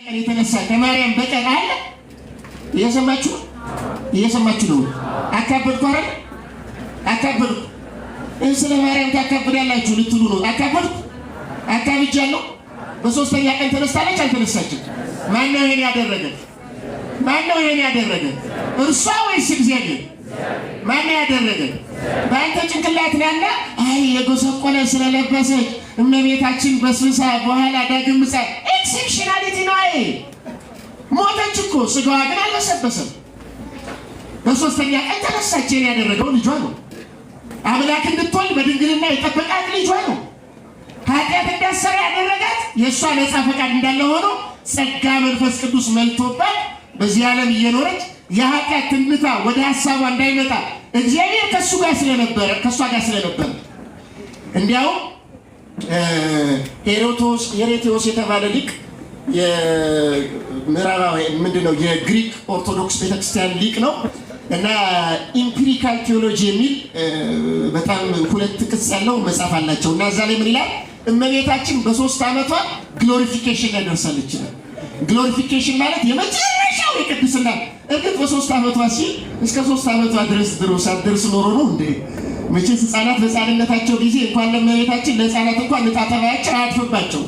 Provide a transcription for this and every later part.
የተነሳ ከማርያም በቀር አለ? እየሰማችሁ ነው። አካበድኩ አይደል? አካበድኩ። ስለ ማርያም ታካብዳላችሁ ልትሉ ነው። አካብጃለሁ። በሶስተኛ ቀን ተነስታለች አልተነሳችም? ማነው ይሄን ያደረገ? እርሷ ወይስ እግዚአብሔር? ማነው ያደረገ? በአንተ ጭንቅላት ያለ አይ የጎሰቆለ ስለለበሰች እመቤታችን በስብሳ በኋላ ዳግም ምጽአት ኤክሴፕሽናሊቲ ነው። አይ ሞተች እኮ ስጋዋ ግን አልበሰበሰም። በሶስተኛ ቀን ተነሳች። ይሄን ያደረገው ልጇ ነው። አምላክ እንድትወልድ በድንግልና የጠበቃት ልጇ ነው። ኃጢአት እንዳሰራ ያደረጋት የእሷ ነፃ ፈቃድ እንዳለ ሆኖ ጸጋ መንፈስ ቅዱስ መልቶባት በዚህ ዓለም እየኖረች የኃጢአት ትንታ ወደ ሀሳቧ እንዳይመጣ እግዚአብሔር ከእሷ ጋር ስለነበረ እንዲያውም ሄሬቴዎስ የተባለ ሊቅ የምዕራባዊ ምንድነው የግሪክ ኦርቶዶክስ ቤተክርስቲያን ሊቅ ነው እና ኢምፒሪካል ቴዎሎጂ የሚል በጣም ሁለት ቅጽ ያለው መጽሐፍ አላቸው እና እዛ ላይ ምን ይላል? እመቤታችን በ3 ዓመቷ ግሎሪፊኬሽን ላይ ደርሳለች። ግሎሪፊኬሽን ማለት የመጨረሻው የቅድስና እርግጥ በ3 ዓመቷ ሲል እስከ 3 ዓመቷ ድረስ ሳትደርስ ኖሮ ነው እንዴ? መቼስ ህፃናት በህፃንነታቸው ጊዜ እንኳን ለእመቤታችን ለህፃናት እንኳን ንጣተባያቸው አያድፍባቸው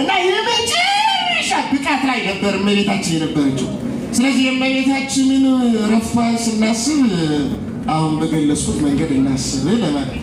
እና የመጨረሻ ብቃት ላይ ነበር እመቤታችን የነበረችው። ስለዚህ የእመቤታችንን ረፋ ስናስብ አሁን በገለጽኩት መንገድ እናስብ ለማለት